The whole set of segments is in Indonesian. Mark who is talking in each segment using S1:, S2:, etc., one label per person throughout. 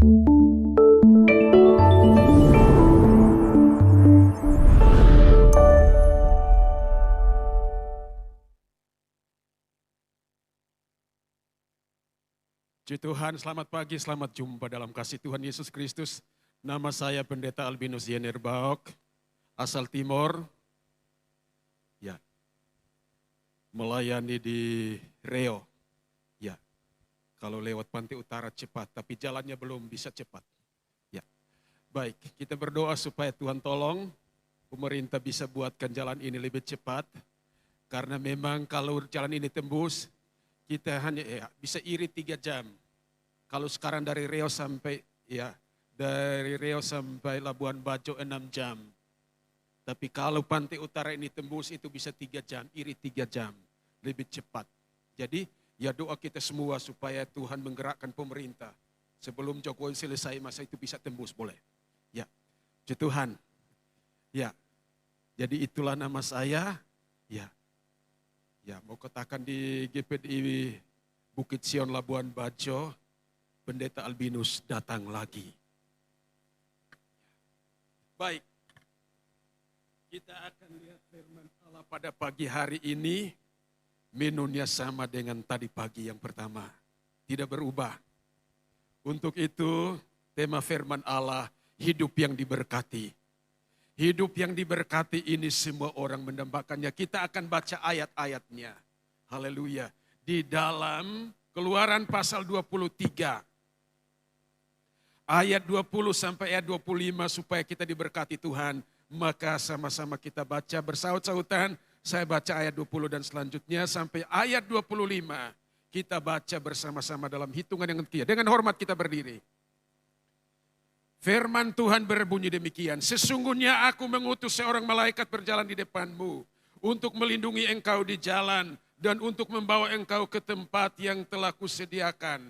S1: Puji Tuhan, selamat pagi, selamat jumpa dalam kasih Tuhan Yesus Kristus. Nama saya Pendeta Albinus Yener Baok, asal Timor. Ya, melayani di Reo. Ya, kalau lewat Pantai Utara cepat, tapi jalannya belum bisa cepat. Ya, baik, kita berdoa supaya Tuhan tolong pemerintah bisa buatkan jalan ini lebih cepat. Karena memang kalau jalan ini tembus, kita hanya bisa irit 3 jam. Kalau sekarang dari Riau sampai Labuan Bajo 6 jam. Tapi kalau Pantai Utara ini tembus itu bisa 3 jam, irit 3 jam, lebih cepat. Jadi ya doa kita semua supaya Tuhan menggerakkan pemerintah. Sebelum Jokowi selesai masa itu bisa tembus, boleh. Ya, puji Tuhan. Ya, jadi itulah nama saya. Ya, mau katakan di GPDI Bukit Sion Labuan Bajo, Pendeta Albinus datang lagi. Baik, kita akan lihat firman Allah pada pagi hari ini. Menunya sama dengan tadi pagi yang pertama, tidak berubah. Untuk itu tema firman Allah, hidup yang diberkati. Hidup yang diberkati ini semua orang mendambakannya. Kita akan baca ayat-ayatnya. Haleluya. Di dalam Keluaran pasal 23. Ayat 20 sampai ayat 25 supaya kita diberkati Tuhan. Maka sama-sama kita baca bersaut-sautan. Saya baca ayat 20 dan selanjutnya sampai ayat 25. Kita baca bersama-sama dalam hitungan yang ketiga. Dengan hormat kita berdiri. Firman Tuhan berbunyi demikian, sesungguhnya aku mengutus seorang malaikat berjalan di depanmu untuk melindungi engkau di jalan dan untuk membawa engkau ke tempat yang telah kusediakan.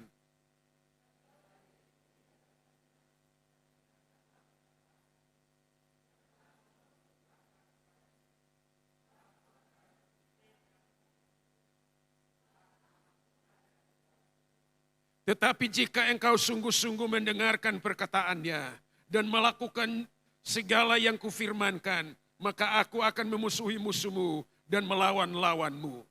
S1: Tetapi jika engkau sungguh-sungguh mendengarkan perkataannya dan melakukan segala yang kufirmankan, maka aku akan memusuhi musuhmu dan melawan lawanmu.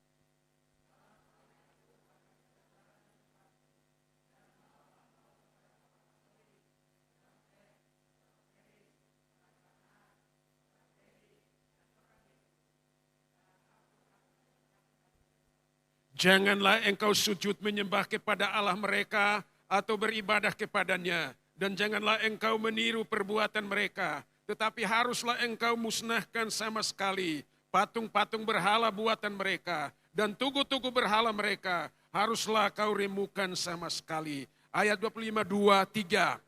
S1: Janganlah engkau sujud menyembah kepada Allah mereka atau beribadah kepadanya. Dan janganlah engkau meniru perbuatan mereka. Tetapi haruslah engkau musnahkan sama sekali patung-patung berhala buatan mereka. Dan tugu-tugu berhala mereka haruslah kau remukan sama sekali. Ayat 25, 2, 3.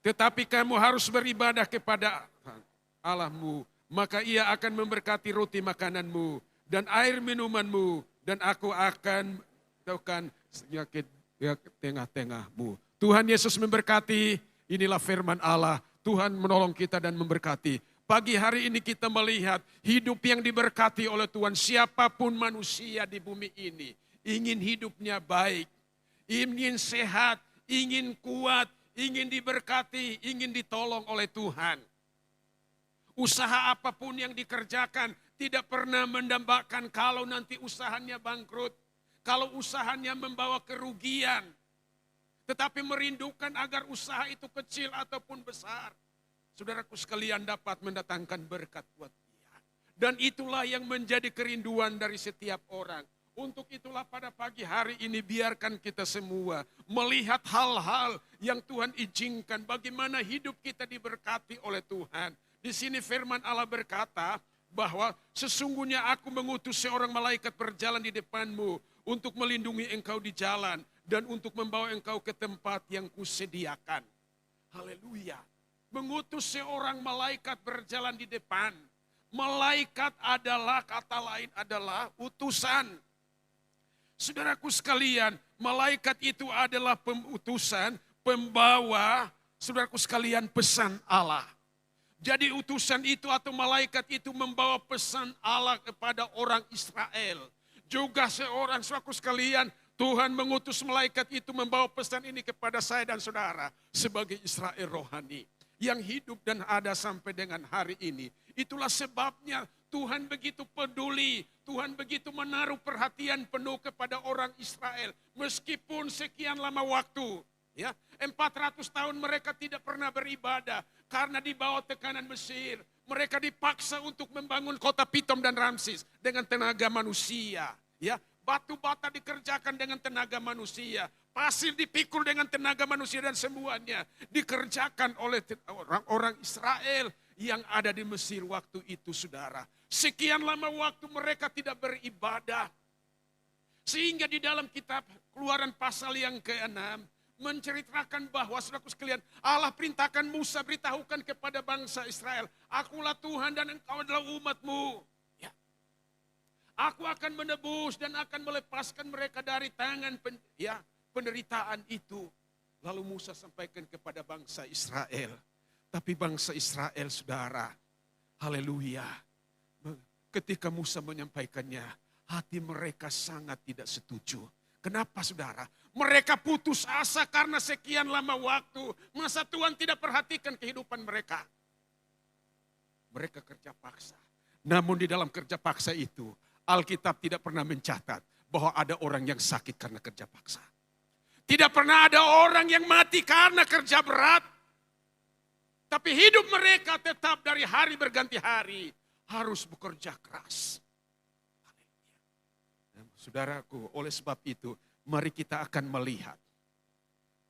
S1: Tetapi kamu harus beribadah kepada Allahmu. Maka ia akan memberkati roti makananmu dan air minumanmu. Dan aku akan tahukan penyakit tengah-tengahmu. Tuhan Yesus memberkati, inilah firman Allah. Tuhan menolong kita dan memberkati. Pagi hari ini kita melihat hidup yang diberkati oleh Tuhan. Siapapun manusia di bumi ini ingin hidupnya baik, ingin sehat, ingin kuat, ingin diberkati, ingin ditolong oleh Tuhan. Usaha apapun yang dikerjakan tidak pernah mendambakan kalau nanti usahanya bangkrut, kalau usahanya membawa kerugian. Tetapi merindukan agar usaha itu kecil ataupun besar. Saudaraku sekalian dapat mendatangkan berkat buat dia. Dan itulah yang menjadi kerinduan dari setiap orang. Untuk itulah pada pagi hari ini biarkan kita semua melihat hal-hal yang Tuhan izinkan. Bagaimana hidup kita diberkati oleh Tuhan. Di sini firman Allah berkata bahwa sesungguhnya aku mengutus seorang malaikat berjalan di depanmu untuk melindungi engkau di jalan dan untuk membawa engkau ke tempat yang kusediakan. Haleluya. Mengutus seorang malaikat berjalan di depan. Malaikat adalah, kata lain adalah utusan. Saudaraku sekalian, malaikat itu adalah utusan, pembawa, saudaraku sekalian, pesan Allah. Jadi utusan itu atau malaikat itu membawa pesan Allah kepada orang Israel. Juga seorang, saudaraku sekalian, Tuhan mengutus malaikat itu membawa pesan ini kepada saya dan saudara sebagai Israel rohani yang hidup dan ada sampai dengan hari ini. Itulah sebabnya Tuhan begitu peduli, Tuhan begitu menaruh perhatian penuh kepada orang Israel. Meskipun sekian lama waktu, ya, 400 tahun mereka tidak pernah beribadah karena di bawah tekanan Mesir. Mereka dipaksa untuk membangun kota Pitom dan Ramses dengan tenaga manusia, ya. Batu bata dikerjakan dengan tenaga manusia. Pasir dipikul dengan tenaga manusia dan semuanya dikerjakan oleh orang-orang Israel yang ada di Mesir waktu itu, saudara. Sekian lama waktu mereka tidak beribadah. Sehingga di dalam kitab Keluaran pasal yang ke-6 menceritakan bahwa, saudaraku sekalian, Allah perintahkan Musa beritahukan kepada bangsa Israel, akulah Tuhan dan engkau adalah umatmu. Aku akan menebus dan akan melepaskan mereka dari tangan penderitaan itu. Lalu Musa sampaikan kepada bangsa Israel. Tapi bangsa Israel, saudara, haleluya. Ketika Musa menyampaikannya, hati mereka sangat tidak setuju. Kenapa, saudara? Mereka putus asa karena sekian lama waktu. Masa Tuhan tidak perhatikan kehidupan mereka? Mereka kerja paksa. Namun di dalam kerja paksa itu, Alkitab tidak pernah mencatat bahwa ada orang yang sakit karena kerja paksa. Tidak pernah ada orang yang mati karena kerja berat. Tapi hidup mereka tetap dari hari berganti hari harus bekerja keras. Saudaraku, oleh sebab itu mari kita akan melihat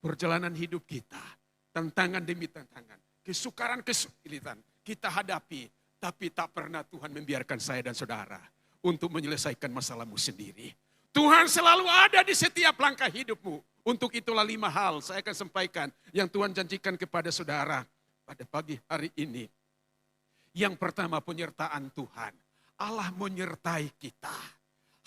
S1: perjalanan hidup kita. Tantangan demi tantangan, kesukaran kesulitan kita hadapi. Tapi tak pernah Tuhan membiarkan saya dan saudara untuk menyelesaikan masalahmu sendiri. Tuhan selalu ada di setiap langkah hidupmu. Untuk itulah 5 hal saya akan sampaikan yang Tuhan janjikan kepada saudara pada pagi hari ini. Yang pertama, penyertaan Tuhan. Allah menyertai kita.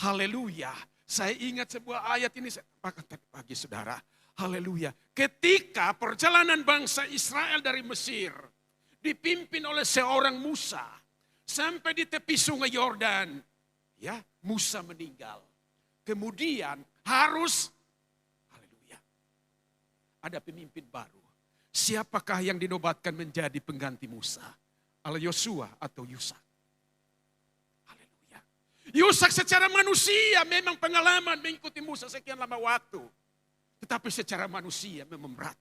S1: Haleluya. Saya ingat sebuah ayat ini saya sampaikan tadi pagi, saudara. Haleluya. Ketika perjalanan bangsa Israel dari Mesir dipimpin oleh seorang Musa sampai di tepi sungai Yordan. Ya, Musa meninggal. Kemudian harus, haleluya, ada pemimpin baru. Siapakah yang dinobatkan menjadi pengganti Musa? Yosua atau Yusak? Haleluya. Yusak secara manusia memang pengalaman mengikuti Musa sekian lama waktu. Tetapi secara manusia memang berat.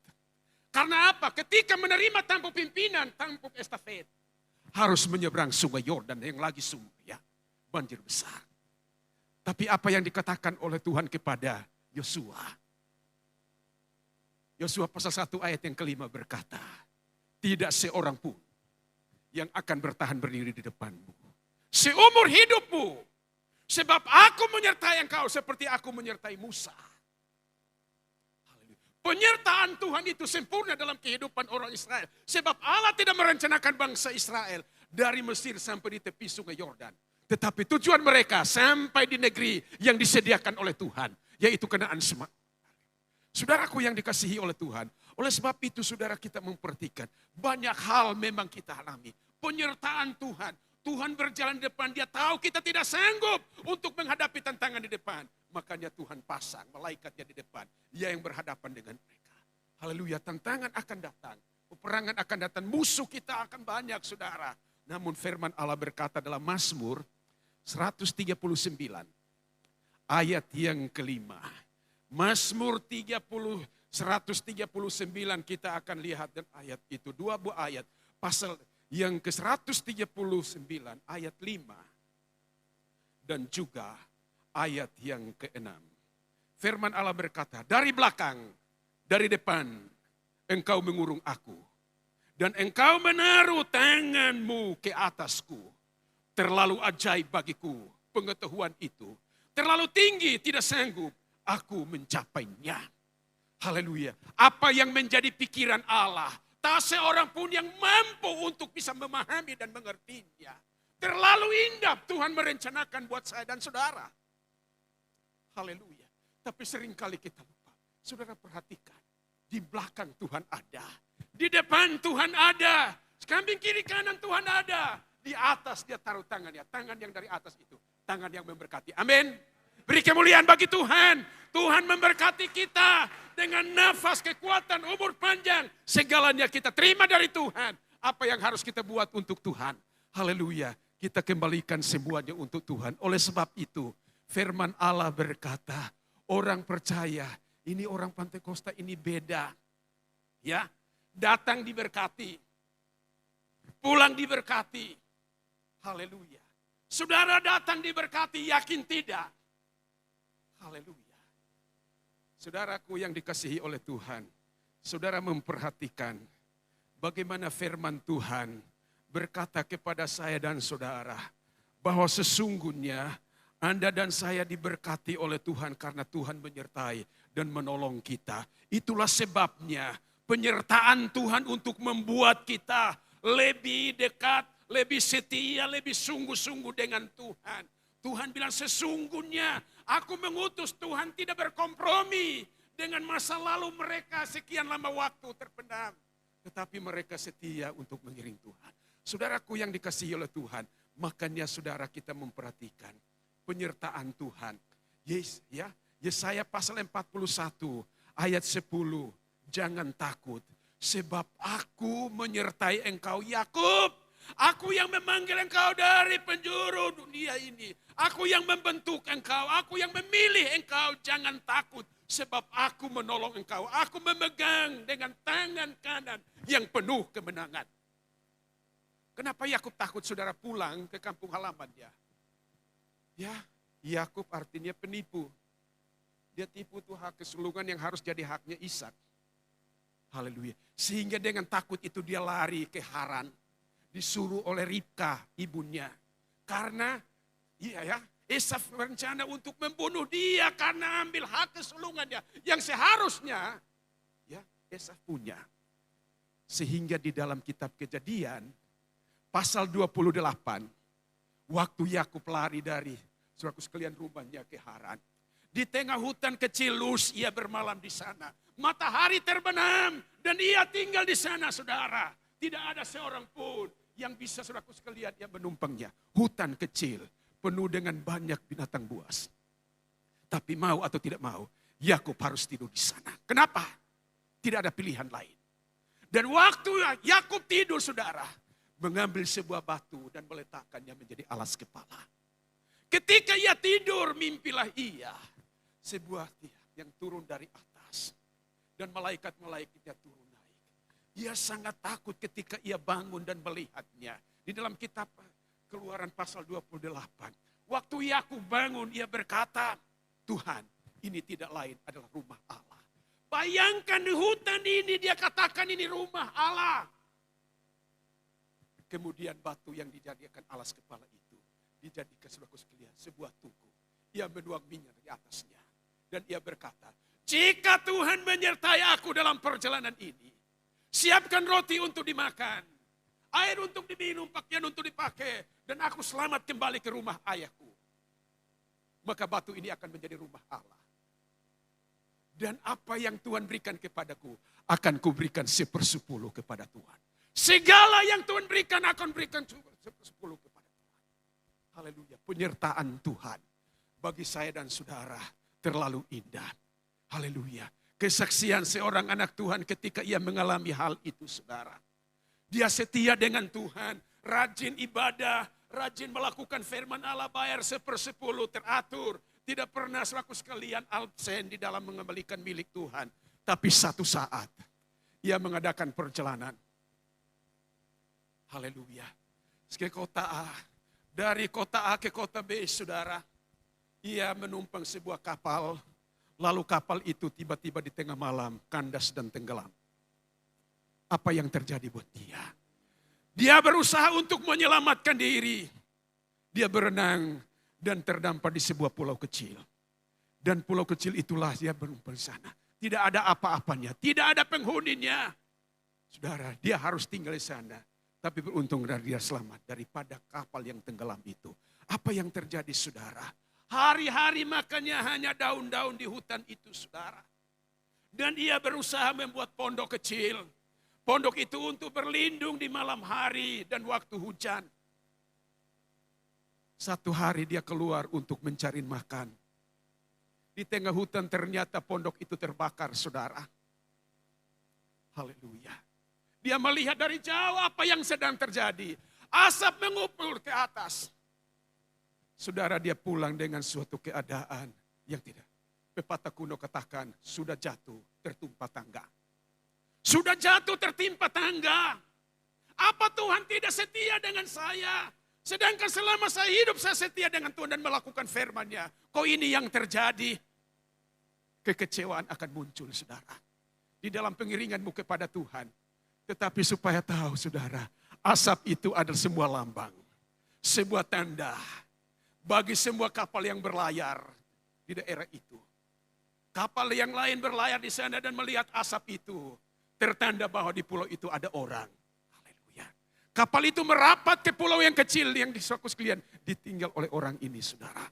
S1: Karena apa? Ketika menerima tampuk pimpinan, tampuk estafet, harus menyeberang sungai Yordan yang lagi ya, banjir besar. Tapi apa yang dikatakan oleh Tuhan kepada Yosua? Yosua pasal 1 ayat yang kelima berkata, tidak seorang pun yang akan bertahan berdiri di depanmu seumur hidupmu. Sebab aku menyertai engkau seperti aku menyertai Musa. Penyertaan Tuhan itu sempurna dalam kehidupan orang Israel. Sebab Allah tidak merencanakan bangsa Israel dari Mesir sampai di tepi sungai Yordan. Tetapi tujuan mereka sampai di negeri yang disediakan oleh Tuhan. Yaitu Kanaan Semak. Saudaraku yang dikasihi oleh Tuhan. Oleh sebab itu saudara kita memperhatikan. Banyak hal memang kita alami. Penyertaan Tuhan. Tuhan berjalan di depan. Dia tahu kita tidak sanggup untuk menghadapi tantangan di depan. Makanya Tuhan pasang malaikatnya di depan. Dia yang berhadapan dengan mereka. Haleluya, tantangan akan datang. Peperangan akan datang. Musuh kita akan banyak, saudara. Namun firman Allah berkata dalam Mazmur 139. Ayat yang kelima. Mazmur 139 kita akan lihat dan ayat itu. 2 buah ayat. Pasal yang ke-139 ayat 5. Dan juga ayat yang ke-6. Firman Allah berkata, dari belakang, dari depan, engkau mengurung aku. Dan engkau menaruh tanganmu ke atasku. Terlalu ajaib bagiku pengetahuan itu. Terlalu tinggi, tidak sanggup aku mencapainya. Haleluya. Apa yang menjadi pikiran Allah, tak seorang pun yang mampu untuk bisa memahami dan mengertinya. Terlalu indah Tuhan merencanakan buat saya dan saudara. Haleluya. Tapi seringkali kita lupa. Saudara perhatikan. Di belakang Tuhan ada. Di depan Tuhan ada. Samping kiri kanan Tuhan ada. Di atas dia taruh tangannya. Tangan yang dari atas itu. Tangan yang memberkati. Amin. Beri kemuliaan bagi Tuhan. Tuhan memberkati kita dengan nafas, kekuatan, umur panjang. Segalanya kita terima dari Tuhan. Apa yang harus kita buat untuk Tuhan? Haleluya. Kita kembalikan semuanya untuk Tuhan. Oleh sebab itu, firman Allah berkata, orang percaya, ini orang Pantekosta ini beda. Ya, datang diberkati, pulang diberkati. Haleluya. Saudara datang diberkati, yakin tidak? Haleluya. Saudaraku yang dikasihi oleh Tuhan, saudara memperhatikan bagaimana firman Tuhan berkata kepada saya dan saudara bahwa sesungguhnya Anda dan saya diberkati oleh Tuhan karena Tuhan menyertai dan menolong kita. Itulah sebabnya penyertaan Tuhan untuk membuat kita lebih dekat, lebih setia, lebih sungguh-sungguh dengan Tuhan. Tuhan bilang sesungguhnya aku mengutus. Tuhan tidak berkompromi dengan masa lalu mereka sekian lama waktu terpendam. Tetapi mereka setia untuk mengiring Tuhan. Saudaraku yang dikasihi oleh Tuhan, makanya saudara kita memperhatikan penyertaan Tuhan. Yesaya pasal 41 ayat 10. Jangan takut sebab aku menyertai engkau Yakub. Aku yang memanggil engkau dari penjuru dunia ini. Aku yang membentuk engkau. Aku yang memilih engkau. Jangan takut sebab aku menolong engkau. Aku memegang dengan tangan kanan yang penuh kemenangan. Kenapa Yakub takut saudara pulang ke kampung halamannya? Ya, Yakub artinya penipu. Dia tipu tuh hak kesulungan yang harus jadi haknya Ishak. Haleluya. Sehingga dengan takut itu dia lari ke Haran. Disuruh oleh Ribka ibunya. Karena Esau berencana untuk membunuh dia karena ambil hak kesulungannya. Yang seharusnya Esau punya. Sehingga di dalam kitab Kejadian pasal 28. Waktu Yakub lari dari saudaraku sekalian rumahnya ke Haran. Di tengah hutan kecil Luz ia bermalam di sana. Matahari terbenam dan ia tinggal di sana saudara. Tidak ada seorang pun yang bisa saudaraku sekalian yang menumpangnya. Hutan kecil penuh dengan banyak binatang buas. Tapi mau atau tidak mau, Yakub harus tidur di sana. Kenapa? Tidak ada pilihan lain. Dan waktu Yakub tidur saudara, mengambil sebuah batu dan meletakkannya menjadi alas kepala. Ketika ia tidur, mimpilah ia sebuah tiang yang turun dari atas. Dan malaikat-malaikatnya turun. Ia sangat takut ketika ia bangun dan melihatnya. Di dalam kitab Keluaran pasal 28. Waktu Yakub bangun ia berkata, Tuhan ini tidak lain adalah rumah Allah. Bayangkan di hutan ini dia katakan ini rumah Allah. Kemudian batu yang dijadikan alas kepala itu dijadikan saudaraku sekalian sebuah tugu. Ia menuang minyak di atasnya. Dan ia berkata, jika Tuhan menyertai aku dalam perjalanan ini, siapkan roti untuk dimakan, air untuk diminum, pakaian untuk dipakai, dan aku selamat kembali ke rumah ayahku. Maka batu ini akan menjadi rumah Allah. Dan apa yang Tuhan berikan kepadaku, akan kuberikan 1/10 kepada Tuhan. Segala yang Tuhan berikan, akan berikan 1/10 kepada Tuhan. Haleluya, penyertaan Tuhan bagi saya dan saudara terlalu indah. Haleluya. Kesaksian seorang anak Tuhan ketika ia mengalami hal itu saudara. Dia setia dengan Tuhan, rajin ibadah, rajin melakukan firman Allah, bayar 1/10 teratur. Tidak pernah saudaraku sekalian absen di dalam mengembalikan milik Tuhan. Tapi satu saat ia mengadakan perjalanan. Haleluya. Ke kota A. Dari kota A ke kota B saudara. Ia menumpang sebuah kapal. Lalu kapal itu tiba-tiba di tengah malam kandas dan tenggelam. Apa yang terjadi buat dia? Dia berusaha untuk menyelamatkan diri. Dia berenang dan terdampar di sebuah pulau kecil. Dan pulau kecil itulah dia menumpang di sana. Tidak ada apa-apanya, tidak ada penghuninya. Saudara, dia harus tinggal di sana. Tapi beruntung dia selamat daripada kapal yang tenggelam itu. Apa yang terjadi saudara? Hari-hari makannya hanya daun-daun di hutan itu saudara. Dan ia berusaha membuat pondok kecil. Pondok itu untuk berlindung di malam hari dan waktu hujan. Satu hari dia keluar untuk mencari makan. Di tengah hutan ternyata pondok itu terbakar, saudara. Haleluya. Dia melihat dari jauh apa yang sedang terjadi. Asap mengupul ke atas. Saudara, dia pulang dengan suatu keadaan yang tidak. Pepatah kuno katakan, sudah jatuh tertimpa tangga. Sudah jatuh tertimpa tangga. Apa Tuhan tidak setia dengan saya? Sedangkan selama saya hidup saya setia dengan Tuhan dan melakukan firman-Nya. Kok ini yang terjadi? Kekecewaan akan muncul, saudara. Di dalam pengiringanmu kepada Tuhan. Tetapi supaya tahu, saudara, asap itu adalah sebuah lambang. Sebuah tanda bagi semua kapal yang berlayar di daerah itu. Kapal yang lain berlayar di sana dan melihat asap itu. Tertanda bahwa di pulau itu ada orang. Haleluya. Kapal itu merapat ke pulau yang kecil yang disokus kalian. Ditinggal oleh orang ini, saudara.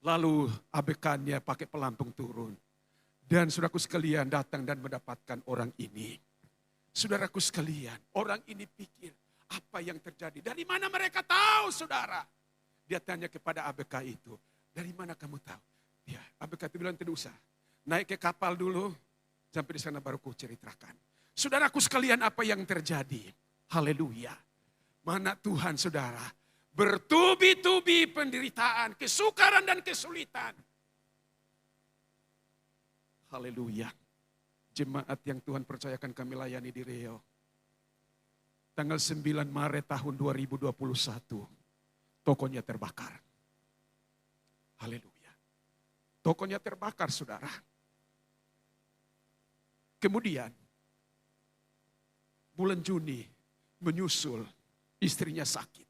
S1: Lalu ABK-nya pakai pelampung turun. Dan saudaraku sekalian datang dan mendapatkan orang ini. Saudaraku sekalian, orang ini pikir apa yang terjadi. Dari mana mereka tahu, saudara? Dia tanya kepada ABK itu. Dari mana kamu tahu? Ya, ABK itu bilang tidak usah. Naik ke kapal dulu, sampai di sana baru ku ceritakan. Saudaraku sekalian, apa yang terjadi? Haleluya. Mana Tuhan, saudara? Bertubi-tubi penderitaan, kesukaran dan kesulitan. Haleluya. Jemaat yang Tuhan percayakan kami layani di Riau. Tanggal 9 Maret tahun 2021, tokonya terbakar. Haleluya. Tokonya terbakar, saudara. Kemudian, bulan Juni menyusul istrinya sakit.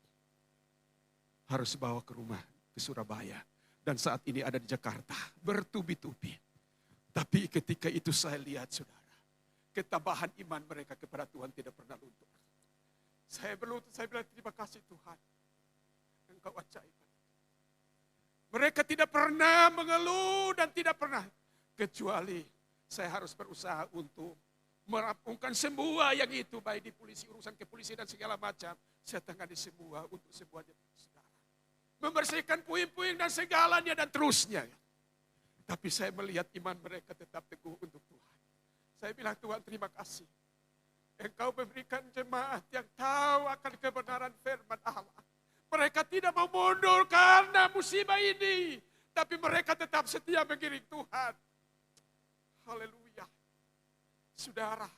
S1: Harus bawa ke rumah, ke Surabaya. Dan saat ini ada di Jakarta, bertubi-tubi. Tapi ketika itu saya lihat, saudara, ketabahan iman mereka kepada Tuhan tidak pernah luntur. Saya bilang terima kasih Tuhan. Engkau ajaib. Mereka tidak pernah mengeluh dan tidak pernah. Kecuali saya harus berusaha untuk merampungkan semua yang itu. Baik di polisi, urusan kepolisian dan segala macam. Saya tangani semua untuk semuanya. Saudara. Membersihkan puing-puing dan segalanya dan terusnya. Tapi saya melihat iman mereka tetap teguh untuk Tuhan. Saya bilang Tuhan terima kasih. Engkau memberikan jemaat yang tahu akan kebenaran firman Allah. Mereka tidak mau mundur karena musibah ini. Tapi mereka tetap setia mengiring Tuhan. Haleluya. Saudara,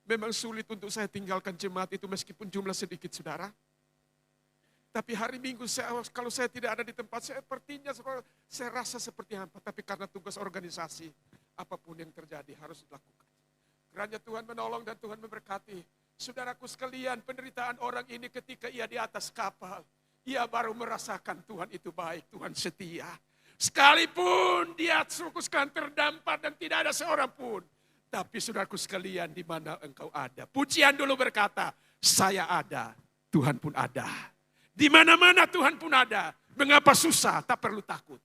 S1: memang sulit untuk saya tinggalkan jemaat itu meskipun jumlah sedikit, saudara. Tapi hari Minggu kalau saya tidak ada di tempat, sepertinya saya rasa seperti apa. Tapi karena tugas organisasi, apapun yang terjadi harus dilakukan. Kiranya Tuhan menolong dan Tuhan memberkati. Saudaraku sekalian, penderitaan orang ini ketika ia di atas kapal, ia baru merasakan Tuhan itu baik, Tuhan setia. Sekalipun dia fokuskan terdampar dan tidak ada seorang pun. Tapi saudaraku sekalian, di mana engkau ada? Pujian dulu berkata, saya ada, Tuhan pun ada. Di mana-mana Tuhan pun ada. Mengapa susah? Tak perlu takut.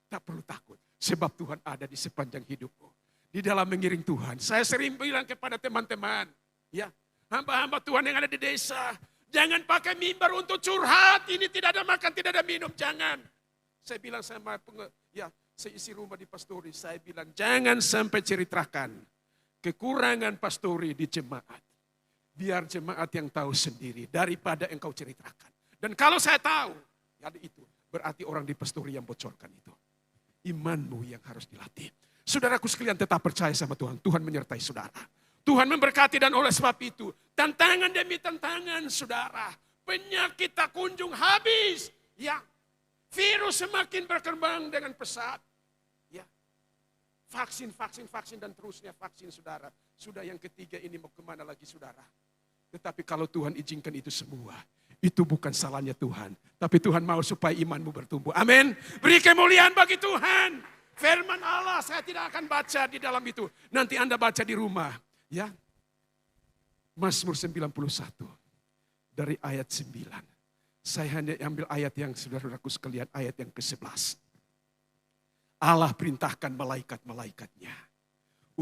S1: Tak perlu takut. Sebab Tuhan ada di sepanjang hidupmu. Di dalam mengiring Tuhan. Saya sering bilang kepada teman-teman. Ya, hamba-hamba Tuhan yang ada di desa. Jangan pakai mimbar untuk curhat. Ini tidak ada makan, tidak ada minum. Jangan. Saya bilang sama saya isi rumah di pastori. Saya bilang jangan sampai ceritakan kekurangan pastori di jemaat. Biar jemaat yang tahu sendiri daripada engkau ceritakan. Dan kalau saya tahu, ya itu berarti orang di pastori yang bocorkan itu. Imanmu yang harus dilatih. Saudaraku sekalian tetap percaya sama Tuhan. Tuhan menyertai saudara. Tuhan memberkati dan oleh sebab itu. Tantangan demi tantangan saudara. Penyakit tak kunjung habis. Ya, virus semakin berkembang dengan pesat. Ya, vaksin dan terusnya vaksin saudara. Sudah yang ketiga ini mau kemana lagi saudara. Tetapi kalau Tuhan izinkan itu semua, itu bukan salahnya Tuhan. Tapi Tuhan mau supaya imanmu bertumbuh. Amin. Beri kemuliaan bagi Tuhan. Firman Allah saya tidak akan baca di dalam itu. Nanti Anda baca di rumah. Ya. Mazmur 91 dari ayat 9. Saya hanya ambil ayat yang saudaraku sekalian, ayat yang ke-11. Allah perintahkan malaikat-malaikatnya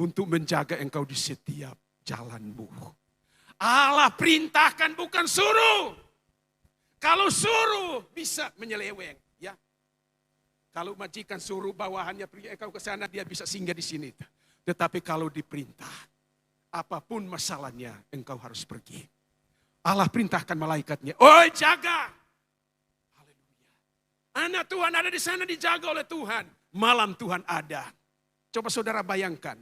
S1: untuk menjaga engkau di setiap jalanmu. Allah perintahkan bukan suruh. Kalau suruh bisa menyeleweng. Ya. Kalau majikan suruh bawahannya pergi engkau ke sana, dia bisa singgah di sini. Tetapi kalau diperintah, apapun masalahnya, engkau harus pergi. Allah perintahkan malaikatnya, oi jaga. Haleluya. Anak Tuhan ada di sana dijaga oleh Tuhan. Malam Tuhan ada. Coba saudara bayangkan,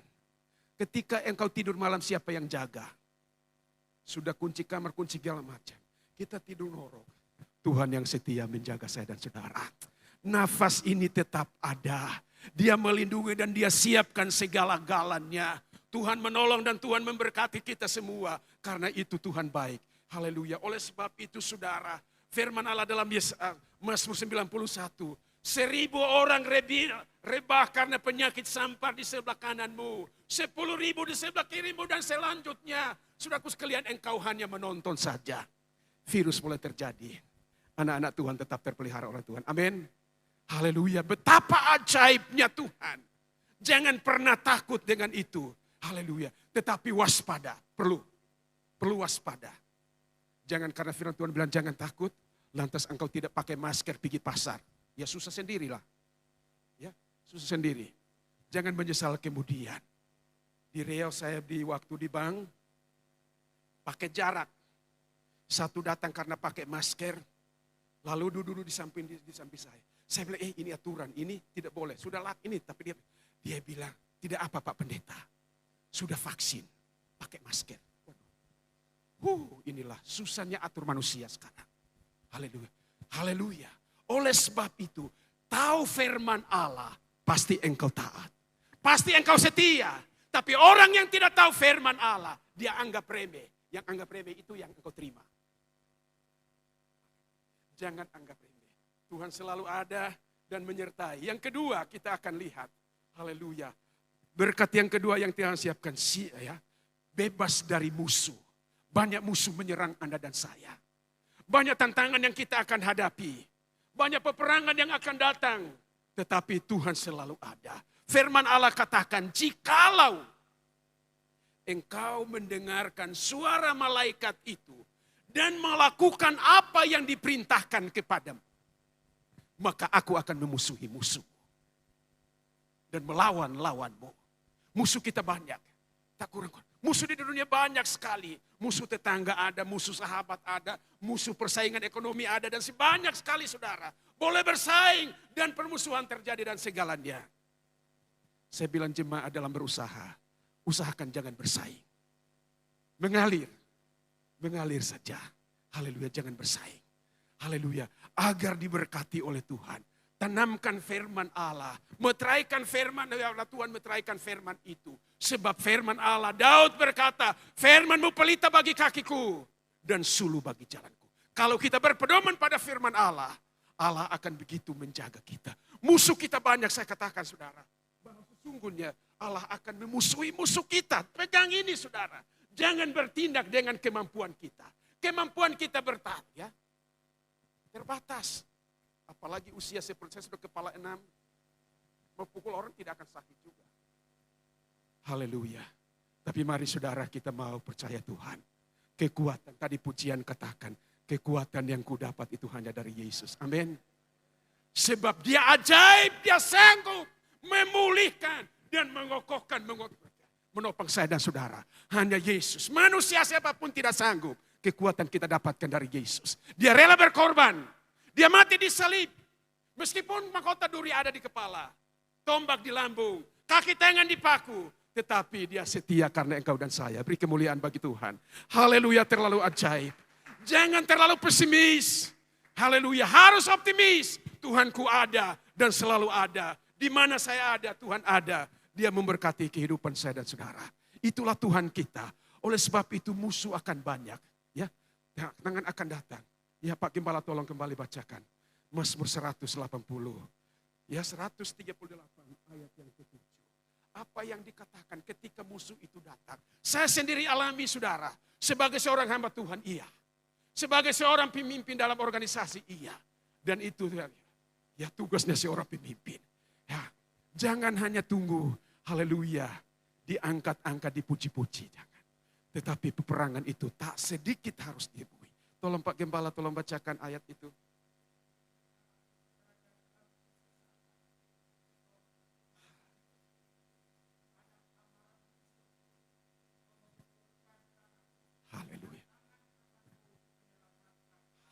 S1: ketika engkau tidur malam siapa yang jaga? Sudah kunci kamar, kunci segala macam. Kita tidur norok. Tuhan yang setia menjaga saya dan saudara. Nafas ini tetap ada. Dia melindungi dan dia siapkan segala-galanya. Tuhan menolong dan Tuhan memberkati kita semua. Karena itu Tuhan baik. Haleluya. Oleh sebab itu saudara, firman Allah dalam Mazmur 91. 1.000 orang rebah karena penyakit sampar di sebelah kananmu. 10.000 di sebelah kirimu dan selanjutnya. Saudaraku sekalian, engkau hanya menonton saja. Virus mulai terjadi. Anak-anak Tuhan tetap terpelihara oleh Tuhan. Amin. Haleluya, betapa ajaibnya Tuhan. Jangan pernah takut dengan itu. Haleluya, tetapi waspada, perlu waspada. Jangan karena firman Tuhan bilang jangan takut, lantas engkau tidak pakai masker pergi pasar. Ya susah sendirilah. Ya, susah sendiri. Jangan menyesal kemudian. Di Riau saya waktu di bank, pakai jarak. Satu datang karena pakai masker, lalu duduk di samping saya. Saya bilang, ini aturan, ini tidak boleh. Sudah ini, tapi dia bilang, tidak apa Pak Pendeta. Sudah vaksin, pakai masker. Inilah susahnya atur manusia sekarang. Haleluya. Haleluya. Oleh sebab itu, tahu firman Allah, pasti engkau taat. Pasti engkau setia. Tapi orang yang tidak tahu firman Allah, dia anggap remeh. Yang anggap remeh itu yang engkau terima. Jangan anggap remeh. Tuhan selalu ada dan menyertai. Yang kedua kita akan lihat. Haleluya. Berkat yang kedua yang Tuhan siapkan. Bebas dari musuh. Banyak musuh menyerang Anda dan saya. Banyak tantangan yang kita akan hadapi. Banyak peperangan yang akan datang. Tetapi Tuhan selalu ada. Firman Allah katakan, jikalau engkau mendengarkan suara malaikat itu. Dan melakukan apa yang diperintahkan kepadamu. Maka aku akan memusuhi musuh. Dan melawan lawanmu. Musuh kita banyak. Tak kurang-kurang. Musuh di dunia banyak sekali. Musuh tetangga ada, musuh sahabat ada, musuh persaingan ekonomi ada. Dan sebanyak sekali saudara. Boleh bersaing dan permusuhan terjadi dan segalanya. Saya bilang jemaat dalam berusaha. Usahakan jangan bersaing. Mengalir. Mengalir saja. Haleluya, jangan bersaing. Haleluya, agar diberkati oleh Tuhan. Tanamkan firman Allah. Meteraikan firman Allah, Tuhan meteraikan firman itu. Sebab firman Allah, Daud berkata, firmanmu pelita bagi kakiku dan suluh bagi jalanku. Kalau kita berpedoman pada firman Allah, Allah akan begitu menjaga kita. Musuh kita banyak, saya katakan saudara. Bahwa sesungguhnya Allah akan memusuhi musuh kita. Pegang ini saudara. Jangan bertindak dengan kemampuan kita. Kemampuan kita terbatas. Apalagi usia seperti saya sudah kepala 6. Memukul orang tidak akan sakit juga. Haleluya. Tapi mari saudara kita mau percaya Tuhan. Kekuatan, tadi pujian katakan. Kekuatan yang kudapat itu hanya dari Yesus. Amin. Sebab dia ajaib, dia sanggup memulihkan dan mengokohkan, menopang saya dan saudara. Hanya Yesus. Manusia siapapun tidak sanggup. Kekuatan kita dapatkan dari Yesus. Dia rela berkorban. Dia mati di salib. Meskipun mahkota duri ada di kepala. Tombak di lambung. Kaki tangan dipaku. Tetapi dia setia karena engkau dan saya. Beri kemuliaan bagi Tuhan. Haleluya, terlalu ajaib. Jangan terlalu pesimis. Haleluya, harus optimis. Tuhanku ada dan selalu ada. Di mana saya ada, Tuhan ada. Dia memberkati kehidupan saya dan saudara. Itulah Tuhan kita. Oleh sebab itu musuh akan banyak. Ya, tangan akan datang. Ya Pak Gembala tolong kembali bacakan. Mazmur 180. Ya 138 ayat yang ke-7. Apa yang dikatakan ketika musuh itu datang. Saya sendiri alami saudara. Sebagai seorang hamba Tuhan, iya. Sebagai seorang pemimpin dalam organisasi, iya. Dan itu ya tugasnya seorang pemimpin. Ya, jangan hanya tunggu, haleluya, diangkat-angkat, dipuji-puji. Jangan. Tetapi peperangan itu tak sedikit harus dibuat. Tolong Pak Gembala, tolong bacakan ayat itu.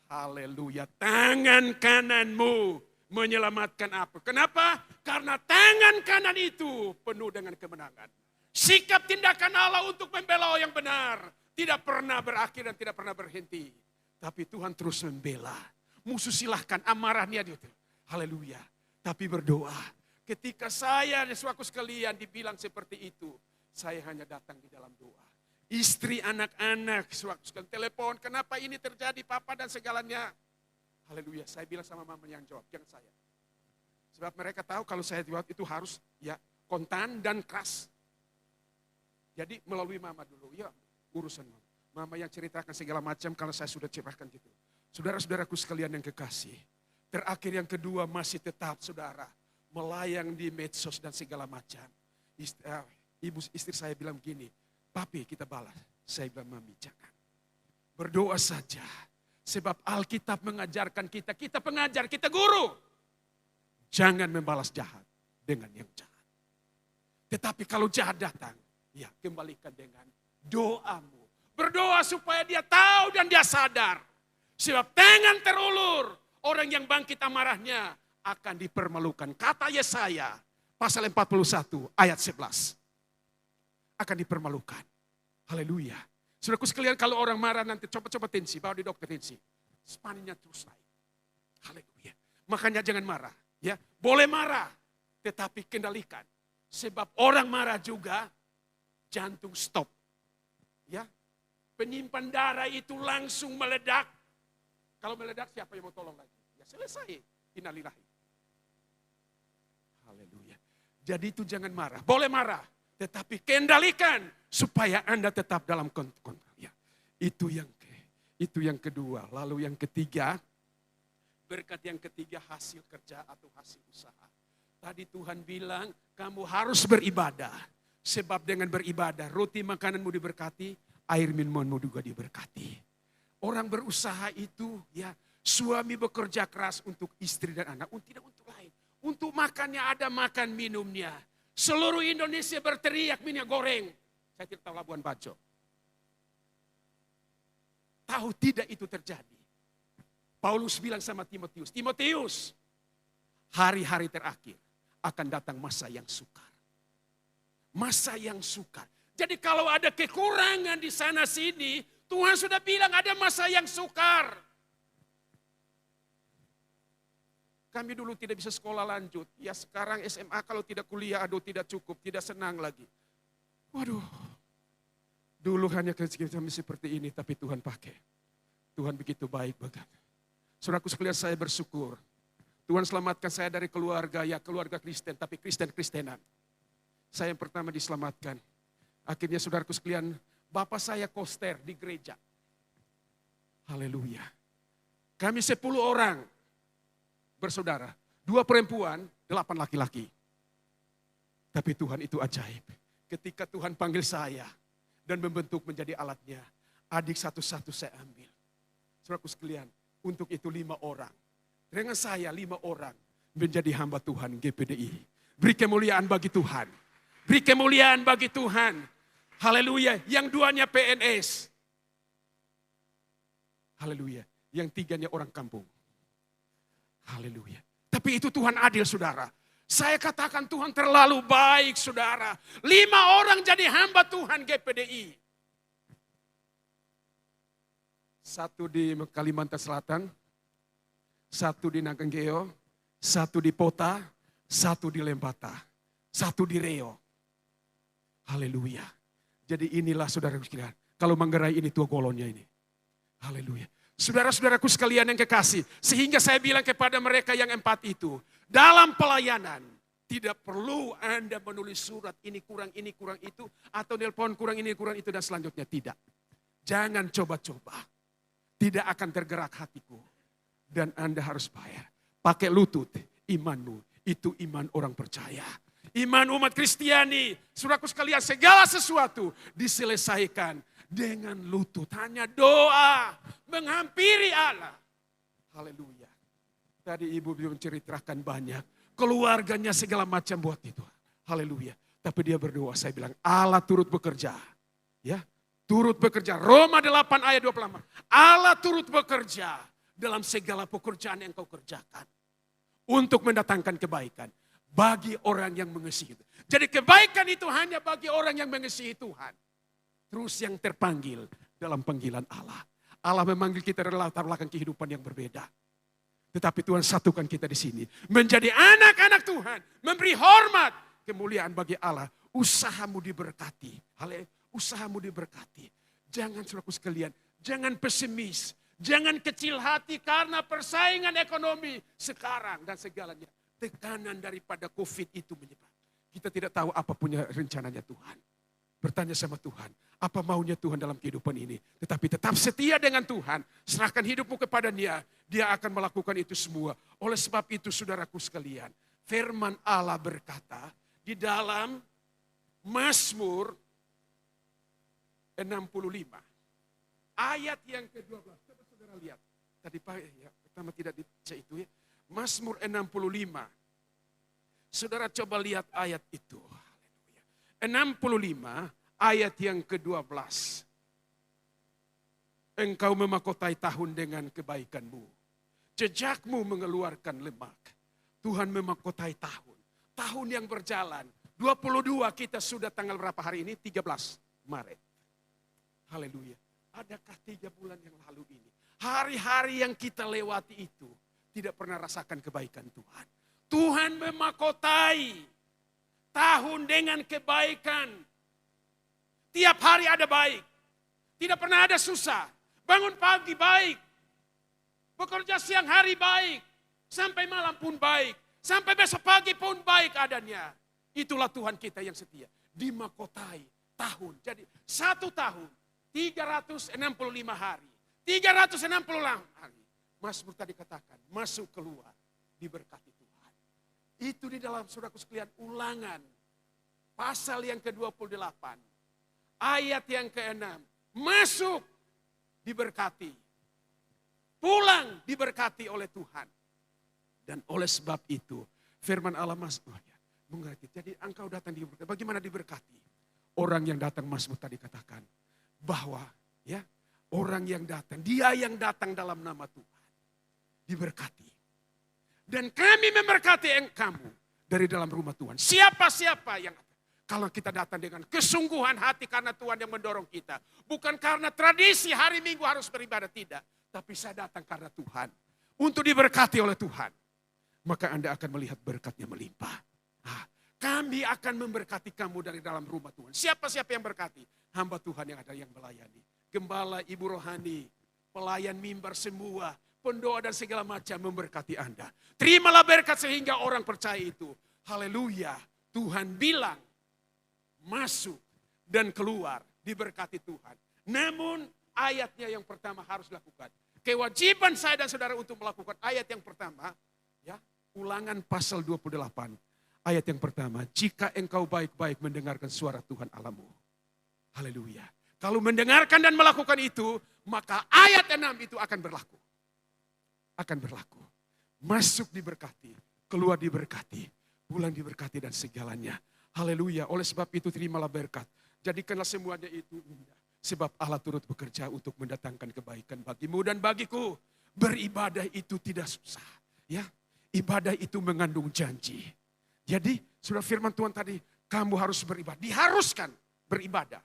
S1: Haleluya. Tangan kananmu menyelamatkan apa? Kenapa? Karena tangan kanan itu penuh dengan kemenangan. Sikap tindakan Allah untuk membela yang benar tidak pernah berakhir dan tidak pernah berhenti. Tapi Tuhan terus membela. Musuh silahkan amarahnya itu. Haleluya. Tapi berdoa. Ketika saya dan saudaraku sekalian dibilang seperti itu, saya hanya datang di dalam doa. Istri, anak-anak, saudaraku sekalian telepon, kenapa ini terjadi papa dan segalanya. Haleluya, saya bilang sama mama yang jawab, jangan saya. Sebab mereka tahu kalau saya jawab itu harus ya kontan dan keras. Jadi melalui mama dulu, ya urusan mama. Mama yang ceritakan segala macam kalau saya sudah ceritakan gitu. Saudara-saudaraku sekalian yang kekasih. Terakhir yang kedua masih tetap saudara melayang di medsos dan segala macam. Istri saya bilang gini, papi kita balas. Saya bilang mami jangan. Berdoa saja. Sebab Alkitab mengajarkan kita, kita pengajar, kita guru. Jangan membalas jahat dengan yang jahat. Tetapi kalau jahat datang, ya kembalikan dengan doamu. Berdoa supaya dia tahu dan dia sadar. Sebab tangan terulur, orang yang bangkit amarahnya akan dipermalukan. Kata Yesaya pasal 41 ayat 11. Akan dipermalukan. Haleluya. Saudaraku sekalian kalau orang marah nanti coba-coba tensi, bawa di dokter tensi. Spaninya terus naik. Haleluya. Makanya jangan marah. Ya, boleh marah, tetapi kendalikan. Sebab orang marah juga jantung stop. Ya. Penyimpan darah itu langsung meledak. Kalau meledak siapa yang mau tolong lagi? Ya selesai. Innalillahi. Haleluya. Jadi itu jangan marah. Boleh marah. Tetapi kendalikan supaya Anda tetap dalam kontrol. Ya, itu yang kedua. Lalu yang ketiga, berkat yang ketiga hasil kerja atau hasil usaha. Tadi Tuhan bilang kamu harus beribadah. Sebab dengan beribadah roti makananmu diberkati, air minumanmu juga diberkati. Orang berusaha itu ya suami bekerja keras untuk istri dan anak, tidak untuk lain. Untuk makannya ada makan minumnya. Seluruh Indonesia berteriak minyak goreng. Saya tidak tahu Labuan Bajo. Tahu tidak itu terjadi. Paulus bilang sama Timotius, Timotius, hari-hari terakhir akan datang masa yang sukar. Masa yang sukar. Jadi kalau ada kekurangan di sana sini, Tuhan sudah bilang ada masa yang sukar. Kami dulu tidak bisa sekolah lanjut. Ya sekarang SMA kalau tidak kuliah, aduh tidak cukup, tidak senang lagi. Waduh. Dulu hanya kami seperti ini, tapi Tuhan pakai. Tuhan begitu baik banget. Saudaraku sekalian saya bersyukur. Tuhan selamatkan saya dari keluarga, ya keluarga Kristen, tapi Kristen-Kristenan. Saya yang pertama diselamatkan. Akhirnya saudaraku sekalian, bapak saya koster di gereja. Haleluya. Kami 10 orang. Bersaudara, 2 perempuan, 8 laki-laki. Tapi Tuhan itu ajaib. Ketika Tuhan panggil saya dan membentuk menjadi alatnya, adik satu-satu saya ambil. Saudaraku sekalian, untuk itu 5 orang. Dengan saya 5 orang menjadi hamba Tuhan GPDI. Beri kemuliaan bagi Tuhan. Beri kemuliaan bagi Tuhan. Haleluya. Yang 2-nya PNS. Haleluya. Yang 3-nya orang kampung. Haleluya. Tapi itu Tuhan adil saudara. Saya katakan Tuhan terlalu baik saudara. 5 orang jadi hamba Tuhan GPDI. 1 di Kalimantan Selatan. 1 di Naganggeo. 1 di Pota. 1 di Lembata. 1 di Reo. Haleluya. Jadi inilah saudara sekalian. Kalau Manggarai ini tua golonnya ini. Haleluya. Saudara-saudaraku sekalian yang kekasih. Sehingga saya bilang kepada mereka yang 4 itu. Dalam pelayanan. Tidak perlu Anda menulis surat ini kurang itu. Atau nelpon kurang ini kurang itu dan selanjutnya. Tidak. Jangan coba-coba. Tidak akan tergerak hatiku. Dan Anda harus bayar. Pakai lutut imanmu. Itu iman orang percaya. Iman umat Kristiani. Saudaraku sekalian segala sesuatu diselesaikan. Dengan lutut, hanya doa, menghampiri Allah. Haleluya. Tadi ibu menceritakan banyak. Keluarganya segala macam buat itu. Haleluya. Tapi dia berdoa, saya bilang Allah turut bekerja. Ya, turut bekerja. Roma 8 ayat 28. Allah turut bekerja. dalam segala pekerjaan yang kau kerjakan. Untuk mendatangkan kebaikan bagi orang yang mengasihi itu. Jadi kebaikan itu hanya bagi orang yang mengasihi Tuhan. Terus yang terpanggil dalam panggilan Allah. Allah memanggil kita dari latar belakang kehidupan yang berbeda. Tetapi Tuhan satukan kita di sini. Menjadi anak-anak Tuhan. Memberi hormat, kemuliaan bagi Allah. Usahamu diberkati. Usahamu diberkati. Jangan saudaraku sekalian, jangan pesimis. Jangan kecil hati karena persaingan ekonomi sekarang dan segalanya. Tekanan daripada COVID itu menyebabkan. Kita tidak tahu apa punya rencananya Tuhan. Bertanya sama Tuhan, apa maunya Tuhan dalam kehidupan ini. Tetapi tetap setia dengan Tuhan. Serahkan hidupmu kepada Dia. Dia akan melakukan itu semua. Oleh sebab itu saudaraku sekalian. Firman Allah berkata di dalam Mazmur 65. Ayat yang ke-12. Coba saudara lihat. Tadi ya, pertama tidak dibaca itu ya. Mazmur 65. Saudara coba lihat ayat itu. 65 ayat yang ke-12. Engkau memakotai tahun dengan kebaikanmu. Jejakmu mengeluarkan lemak. Tuhan memakotai tahun. Tahun yang berjalan. 22 kita sudah tanggal berapa hari ini? 13 Maret. Haleluya. Adakah 3 bulan yang lalu ini? Hari-hari yang kita lewati itu. Tidak pernah rasakan kebaikan Tuhan. Tuhan memakotai tahun dengan kebaikan. Tiap hari ada baik. Tidak pernah ada susah. Bangun pagi baik. Bekerja siang hari baik. Sampai malam pun baik. Sampai besok pagi pun baik adanya. Itulah Tuhan kita yang setia. Dimakotai tahun. Jadi 1 tahun 365 hari. 366 hari. Mazmur tadi katakan masuk keluar diberkati Tuhan. Itu di dalam saudaraku sekalian Ulangan. Pasal yang ke-28. Ayat yang ke-6. Masuk diberkati. Pulang diberkati oleh Tuhan. Dan oleh sebab itu firman Allah Mazmur mengerti. Jadi engkau datang diberkati. Bagaimana diberkati? Orang yang datang Mazmur tadi katakan. Bahwa ya orang yang datang. Dia yang datang dalam nama Tuhan. Diberkati. Dan kami memberkati kamu dari dalam rumah Tuhan. Siapa-siapa yang kalau kita datang dengan kesungguhan hati karena Tuhan yang mendorong kita. Bukan karena tradisi hari Minggu harus beribadah, tidak. Tapi saya datang karena Tuhan. Untuk diberkati oleh Tuhan. Maka Anda akan melihat berkatnya melimpah. Kami akan memberkati kamu dari dalam rumah Tuhan. Siapa-siapa yang berkati? Hamba Tuhan yang ada yang melayani. Gembala, ibu rohani, pelayan mimbar semua. Pendoa dan segala macam memberkati Anda. Terimalah berkat sehingga orang percaya itu. Haleluya. Tuhan bilang masuk dan keluar diberkati Tuhan. Namun ayatnya yang pertama harus dilakukan. Kewajiban saya dan saudara untuk melakukan ayat yang pertama. Ya, Ulangan pasal 28. Ayat yang pertama. Jika engkau baik-baik mendengarkan suara Tuhan Allahmu. Haleluya. Kalau mendengarkan dan melakukan itu. Maka ayat 6 itu akan berlaku. Akan berlaku. Masuk diberkati, keluar diberkati, pulang diberkati dan segalanya. Haleluya. Oleh sebab itu terimalah berkat. Jadikanlah semuanya itu indah. Sebab Allah turut bekerja untuk mendatangkan kebaikan bagimu dan bagiku. Beribadah itu tidak susah. Ya, ibadah itu mengandung janji. Jadi, sudah firman Tuhan tadi, kamu harus beribadah. Diharuskan beribadah.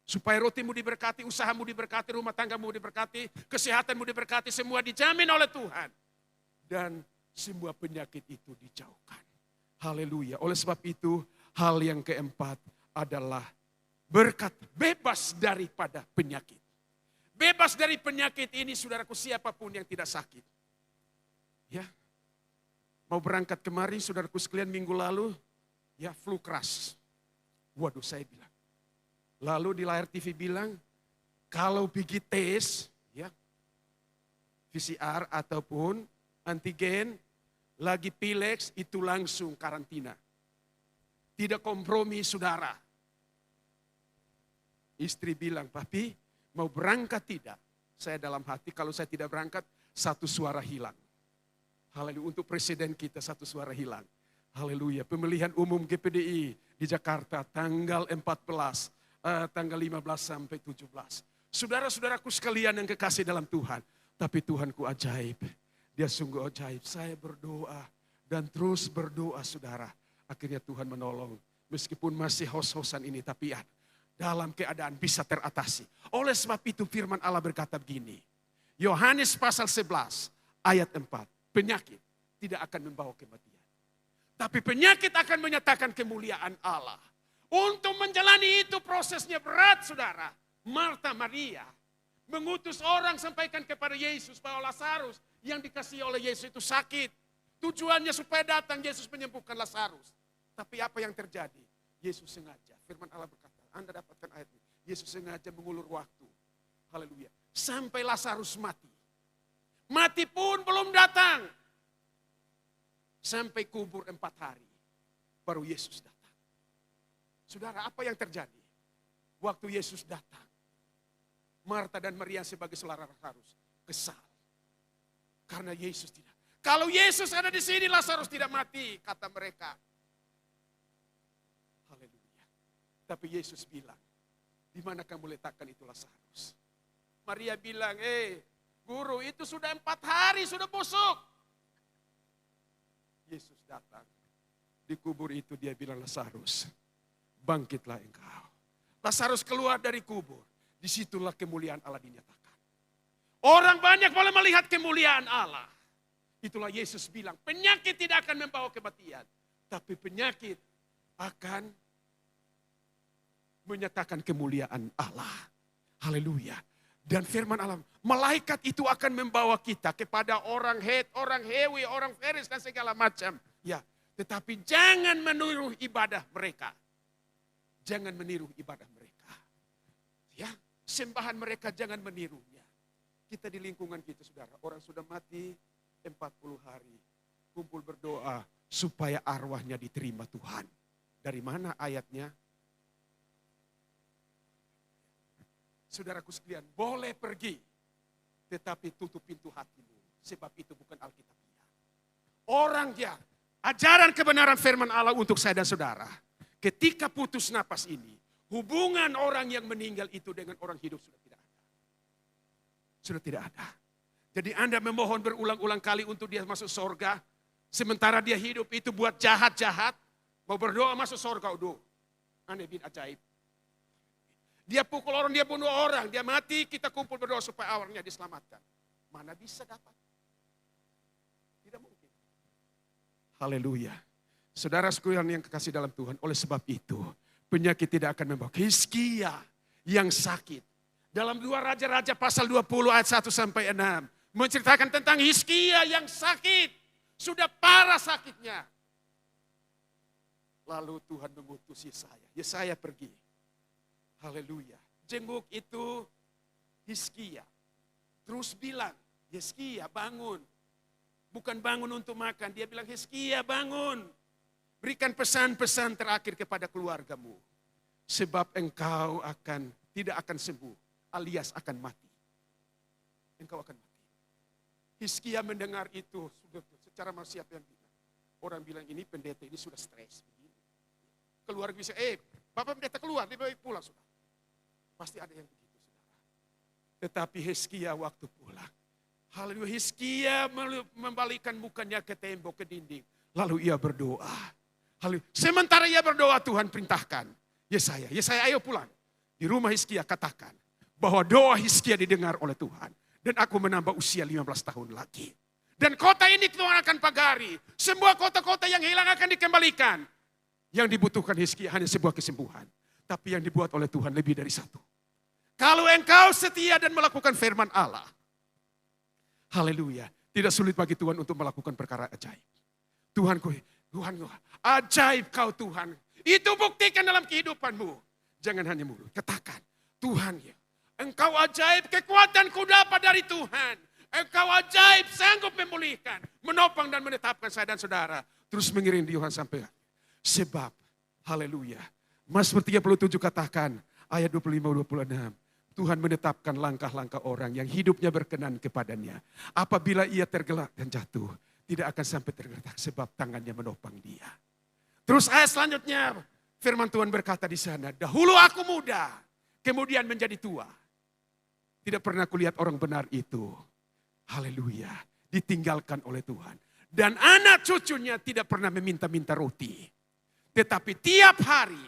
S1: Supaya rotimu diberkati, usahamu diberkati, rumah tanggamu diberkati, kesehatanmu diberkati, semua dijamin oleh Tuhan. Dan semua penyakit itu dijauhkan. Haleluya. Oleh sebab itu, hal yang keempat adalah berkat bebas daripada penyakit. Bebas dari penyakit ini, saudaraku, siapapun yang tidak sakit. Ya, mau berangkat kemarin, saudaraku sekalian minggu lalu, ya flu keras. Waduh, saya bilang. Lalu di layar TV bilang, kalau pergi tes, ya, PCR ataupun antigen, lagi pilex itu langsung karantina. Tidak kompromi saudara. Istri bilang, papi mau berangkat tidak? Saya dalam hati kalau saya tidak berangkat, satu suara hilang. Haleluya, untuk presiden kita satu suara hilang. Haleluya, pemilihan umum GPDI di Jakarta tanggal 14. Tanggal 15 sampai 17. Saudara-saudaraku sekalian yang kekasih dalam Tuhan. Tapi Tuhanku ajaib. Dia sungguh ajaib. Saya berdoa dan terus berdoa saudara. Akhirnya Tuhan menolong. Meskipun masih hos-hosan ini, tapi ya, dalam keadaan bisa teratasi. Oleh sebab itu firman Allah berkata begini. Yohanes pasal 11 ayat 4. Penyakit tidak akan membawa kematian. Tapi penyakit akan menyatakan kemuliaan Allah. Untuk menjalani itu prosesnya berat saudara. Marta Maria mengutus orang sampaikan kepada Yesus bahwa Lazarus yang dikasihi oleh Yesus itu sakit. Tujuannya supaya datang Yesus menyembuhkan Lazarus. Tapi apa yang terjadi? Yesus sengaja. Firman Allah berkata, Anda dapatkan ayat ini. Yesus sengaja mengulur waktu. Haleluya. Sampai Lazarus mati. Mati pun belum datang. Sampai kubur 4 hari. Baru Yesus datang. Saudara, apa yang terjadi? Waktu Yesus datang. Marta dan Maria sebagai saudara Lazarus kesal. Karena Yesus tidak. Kalau Yesus ada di sini, Lazarus tidak mati, kata mereka. Haleluya. Tapi Yesus bilang, di mana kamu letakkan itu Lazarus? Maria bilang, guru itu sudah 4 hari, sudah busuk. Yesus datang. Di kubur itu dia bilang, Lazarus, bangkitlah engkau. Lazarus keluar dari kubur. Disitulah kemuliaan Allah dinyatakan. Orang banyak boleh melihat kemuliaan Allah. Itulah Yesus bilang, penyakit tidak akan membawa kematian. Tapi penyakit akan menyatakan kemuliaan Allah. Haleluya. Dan firman Allah, malaikat itu akan membawa kita kepada orang Het, orang Hewi, orang Feris dan segala macam. Ya, tetapi jangan meniru ibadah mereka. Jangan meniru ibadah mereka. Ya, sembahan mereka jangan menirunya. Kita di lingkungan kita saudara, orang sudah mati 40 hari. Kumpul berdoa supaya arwahnya diterima Tuhan. Dari mana ayatnya? Saudaraku sekalian, boleh pergi. Tetapi tutup pintu hatimu. Sebab itu bukan Alkitabiah. Orang dia, ajaran kebenaran firman Allah untuk saya dan saudara. Ketika putus napas ini, hubungan orang yang meninggal itu dengan orang hidup sudah tidak ada. Sudah tidak ada. Jadi Anda memohon berulang-ulang kali untuk dia masuk surga. Sementara dia hidup itu buat jahat-jahat. Mau berdoa masuk surga. Aneh bin ajaib. Dia pukul orang, dia bunuh orang. Dia mati, kita kumpul berdoa supaya awalnya diselamatkan. Mana bisa dapat? Tidak mungkin. Haleluya. Saudara sekalian yang kekasih dalam Tuhan. Oleh sebab itu, penyakit tidak akan membawa. Hizkia yang sakit. Dalam 2 Raja-Raja pasal 20 ayat 1 sampai 6. Menceritakan tentang Hizkia yang sakit. Sudah parah sakitnya. Lalu Tuhan mengutus Yesaya. Yesaya pergi. Haleluya. Jenguk itu Hizkia. Terus bilang, Hizkia bangun. Bukan bangun untuk makan. Dia bilang, Hizkia bangun. Berikan pesan-pesan terakhir kepada keluargamu. Sebab engkau tidak akan sembuh. Alias akan mati. Engkau akan mati. Hizkia mendengar itu secara manusia yang bilang. Orang bilang ini pendeta ini sudah stres. Keluarga bisa, Bapak pendeta keluar, lebih baik pulang sudah. Pasti ada yang begitu saudara. Tetapi Hizkia waktu pulang. Haleluya, Hizkia membalikkan mukanya ke tembok, ke dinding. Lalu ia berdoa. Haleluya. Sementara ia berdoa Tuhan perintahkan. Yesaya ayo pulang. Di rumah Hizkia katakan. Bahwa doa Hizkia didengar oleh Tuhan. Dan aku menambah usia 15 tahun lagi. Dan kota ini Tuhan akan pagari. Semua kota-kota yang hilang akan dikembalikan. Yang dibutuhkan Hizkia hanya sebuah kesembuhan. Tapi yang dibuat oleh Tuhan lebih dari satu. Kalau engkau setia dan melakukan firman Allah. Haleluya. Tidak sulit bagi Tuhan untuk melakukan perkara ajaib. Tuhan, ajaib kau Tuhan. Itu buktikan dalam kehidupanmu. Jangan hanya mulut. Katakan, Tuhan ya. Engkau ajaib, kekuatanku dapat dari Tuhan. Engkau ajaib, sanggup memulihkan. Menopang dan menetapkan saya dan saudara. Terus mengiring Tuhan sampai. Sebab, haleluya. Mazmur 37 katakan, ayat 25-26. Tuhan menetapkan langkah-langkah orang yang hidupnya berkenan kepadanya. Apabila ia tergelak dan jatuh, tidak akan sampai tergeletak sebab tangannya menopang dia. Terus ayat selanjutnya, firman Tuhan berkata di sana, dahulu aku muda, kemudian menjadi tua. Tidak pernah kulihat orang benar itu Haleluya. Ditinggalkan oleh Tuhan. Dan anak cucunya tidak pernah meminta-minta roti. Tetapi tiap hari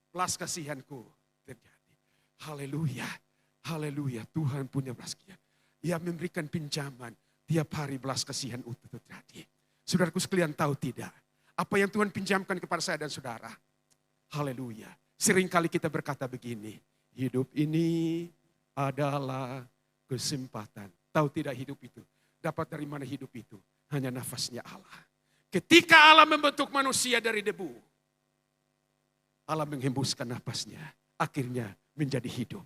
S1: belas kasihanku terjadi. Haleluya. Haleluya. Tuhan punya belas kasihan. Ia memberikan pinjaman. Tiap hari belas kasihan itu terjadi. Saudaraku sekalian tahu tidak? Apa yang Tuhan pinjamkan kepada saya dan saudara? Haleluya. Seringkali kita berkata begini. Hidup ini adalah kesempatan. Tahu tidak hidup itu? Dapat dari mana hidup itu? Hanya nafasnya Allah. Ketika Allah membentuk manusia dari debu, Allah menghembuskan nafasnya. Akhirnya menjadi hidup.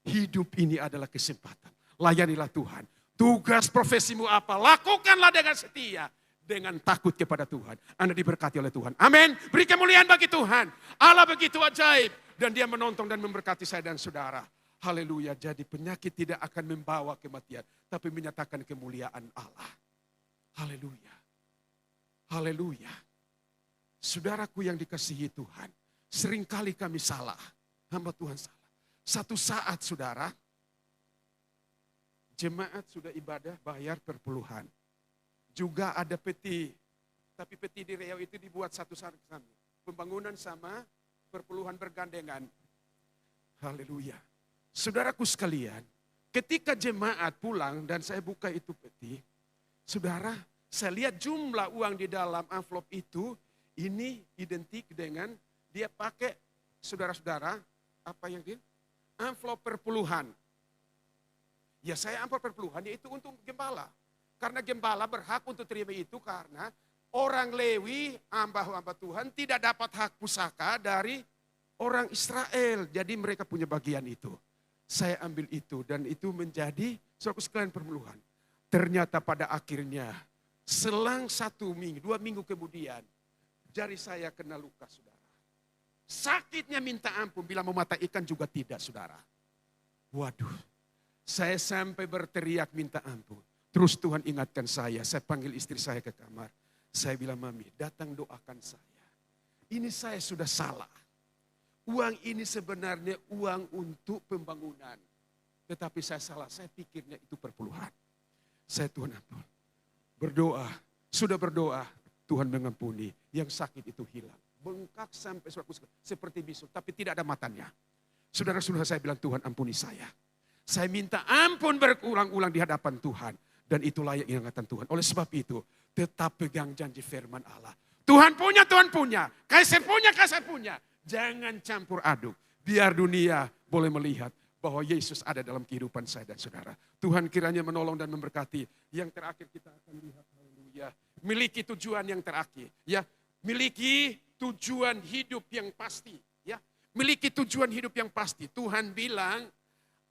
S1: Hidup ini adalah kesempatan. Layanilah Tuhan. Tugas profesimu apa? Lakukanlah dengan setia. Dengan takut kepada Tuhan. Anda diberkati oleh Tuhan. Amin. Beri kemuliaan bagi Tuhan. Allah begitu ajaib. Dan dia menonton dan memberkati saya dan saudara. Haleluya. Jadi penyakit tidak akan membawa kematian. Tapi menyatakan kemuliaan Allah. Haleluya. Haleluya. Saudaraku yang dikasihi Tuhan. Seringkali kami salah. Hamba Tuhan salah. Satu saat saudara. Jemaat sudah ibadah bayar perpuluhan. Juga ada peti. Tapi peti di Riau itu dibuat satu saat kami. Pembangunan sama perpuluhan bergandengan. Haleluya. Saudaraku sekalian, ketika jemaat pulang dan saya buka itu peti, saudara, saya lihat jumlah uang di dalam amplop itu, ini identik dengan dia pakai, saudara-saudara, apa yang dia? Amplop perpuluhan. Ya saya amplop perpuluhan, yaitu untuk gembala. Karena gembala berhak untuk terima itu karena orang Lewi, hamba-hamba Tuhan tidak dapat hak pusaka dari orang Israel. Jadi mereka punya bagian itu. Saya ambil itu dan itu menjadi suatu sekalian perpuluhan. Ternyata pada akhirnya selang 1 minggu, 2 minggu kemudian jari saya kena luka saudara. Sakitnya minta ampun, bila memata ikan juga tidak saudara. Waduh, saya sampai berteriak minta ampun. Terus Tuhan ingatkan saya panggil istri saya ke kamar. Saya bilang, Mami datang doakan saya. Ini saya sudah salah. Uang ini sebenarnya uang untuk pembangunan. Tetapi saya salah, saya pikirnya itu perpuluhan. Saya Tuhan ampun. Berdoa, sudah berdoa, Tuhan mengampuni. Yang sakit itu hilang. Bengkak sampai seperti bisul, tapi tidak ada matanya. Saudara-saudara saya bilang, Tuhan ampuni saya. Saya minta ampun berulang-ulang di hadapan Tuhan. Dan itu layak ingatan Tuhan. Oleh sebab itu, tetap pegang janji firman Allah. Tuhan punya, Kaisar punya. Jangan campur aduk. Biar dunia boleh melihat bahwa Yesus ada dalam kehidupan saya dan saudara. Tuhan kiranya menolong dan memberkati. Yang terakhir kita akan lihat, haleluya. Miliki tujuan yang terakhir. Ya, miliki tujuan hidup yang pasti. Ya, miliki tujuan hidup yang pasti. Tuhan bilang,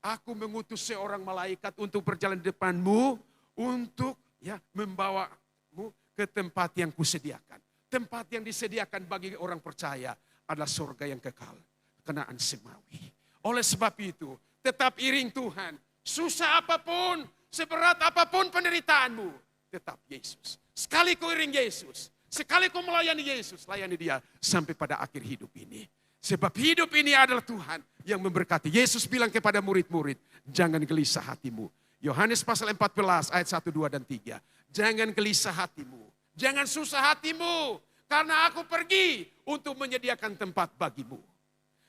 S1: aku mengutus seorang malaikat untuk berjalan di depanmu. Untuk membawamu ke tempat yang kusediakan. Tempat yang disediakan bagi orang percaya adalah surga yang kekal. Kenaan semawi. Oleh sebab itu, tetap iring Tuhan. Susah apapun, seberat apapun penderitaanmu, tetap Yesus. Sekali kau iring Yesus, sekali kau melayani Yesus, layani dia sampai pada akhir hidup ini. Sebab hidup ini adalah Tuhan yang memberkati. Yesus bilang kepada murid-murid, jangan gelisah hatimu. Yohanes pasal 14 ayat 1, 2, dan 3. Jangan gelisah hatimu, jangan susah hatimu. Karena aku pergi untuk menyediakan tempat bagimu.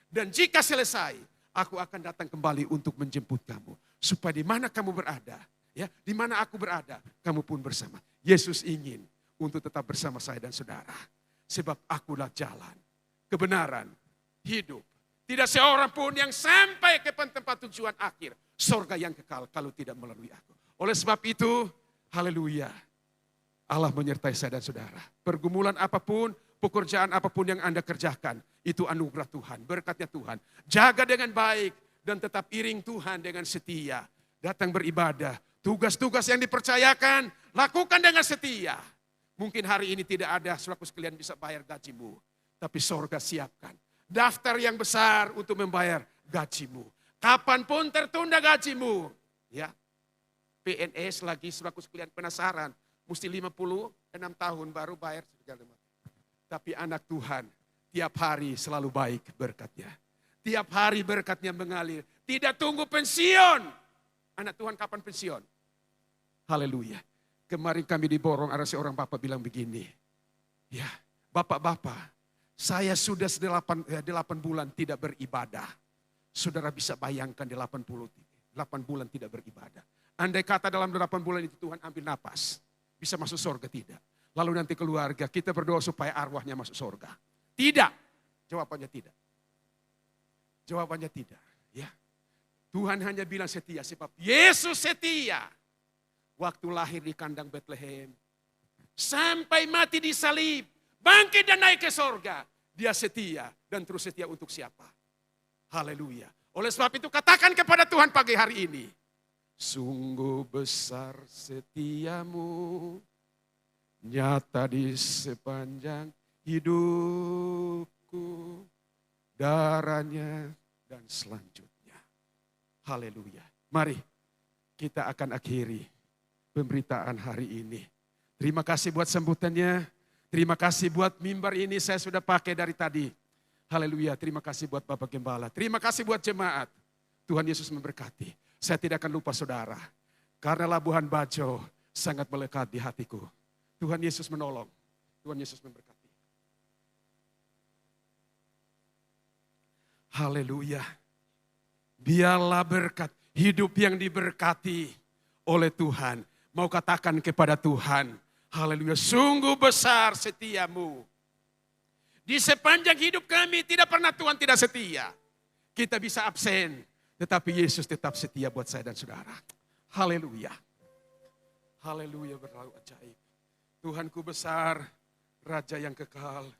S1: Dan jika selesai, aku akan datang kembali untuk menjemput kamu. Supaya di mana kamu berada, ya, di mana aku berada, kamu pun bersama. Yesus ingin untuk tetap bersama saya dan saudara. Sebab akulah jalan, kebenaran, hidup. Tidak seorang pun yang sampai ke tempat tujuan akhir. Surga yang kekal kalau tidak melalui aku. Oleh sebab itu, haleluya. Allah menyertai saya dan saudara. Pergumulan apapun, pekerjaan apapun yang Anda kerjakan, itu anugerah Tuhan, berkatnya Tuhan. Jaga dengan baik dan tetap iring Tuhan dengan setia. Datang beribadah, tugas-tugas yang dipercayakan, lakukan dengan setia. Mungkin hari ini tidak ada saudaraku sekalian bisa bayar gajimu. Tapi surga siapkan daftar yang besar untuk membayar gajimu. Kapanpun tertunda gajimu. Ya, PNS lagi saudaraku sekalian penasaran. Mesti 56 tahun baru bayar segala macam. Tapi anak Tuhan tiap hari selalu baik berkatnya. Tiap hari berkatnya mengalir. Tidak tunggu pensiun. Anak Tuhan kapan pensiun? Haleluya. Kemarin kami diborong, ada seorang bapak bilang begini. Ya, bapak-bapak, saya sudah 8 bulan tidak beribadah. Saudara bisa bayangkan 8 bulan tidak beribadah. Andai kata dalam 8 bulan itu Tuhan ambil napas, bisa masuk surga tidak? Lalu nanti keluarga kita berdoa supaya arwahnya masuk surga. Tidak. Jawabannya tidak. Jawabannya tidak. Ya. Tuhan hanya bilang setia sebab Yesus setia. Waktu lahir di kandang Bethlehem. Sampai mati di salib. Bangkit dan naik ke surga. Dia setia dan terus setia untuk siapa? Haleluya. Oleh sebab itu katakan kepada Tuhan pagi hari ini. Sungguh besar setiamu. Nyata di sepanjang hidupku. Darahnya dan selanjutnya. Haleluya. Mari kita akan akhiri pemberitaan hari ini. Terima kasih buat sambutannya. Terima kasih buat mimbar ini saya sudah pakai dari tadi. Haleluya. Terima kasih buat Bapak Gembala. Terima kasih buat jemaat. Tuhan Yesus memberkati. Saya tidak akan lupa saudara. Karena Labuhan Bajo sangat melekat di hatiku. Tuhan Yesus menolong. Tuhan Yesus memberkati. Haleluya. Biarlah berkat hidup yang diberkati oleh Tuhan. Mau katakan kepada Tuhan, haleluya, sungguh besar setiamu. Di sepanjang hidup kami tidak pernah Tuhan tidak setia. Kita bisa absen, tetapi Yesus tetap setia buat saya dan saudara. Haleluya. Haleluya, berlalu ajaib. Tuhanku besar, Raja yang kekal.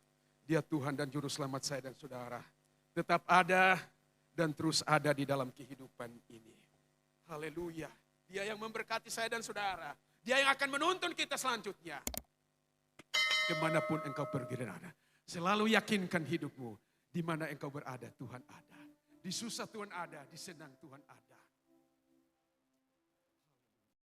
S1: Dia Tuhan dan Juru Selamat saya dan saudara. Tetap ada dan terus ada di dalam kehidupan ini. Haleluya. Dia yang memberkati saya dan saudara. Dia yang akan menuntun kita selanjutnya. Kemanapun engkau pergi dan ada. Selalu yakinkan hidupmu. Di mana engkau berada Tuhan ada. Di susah Tuhan ada, di senang Tuhan ada.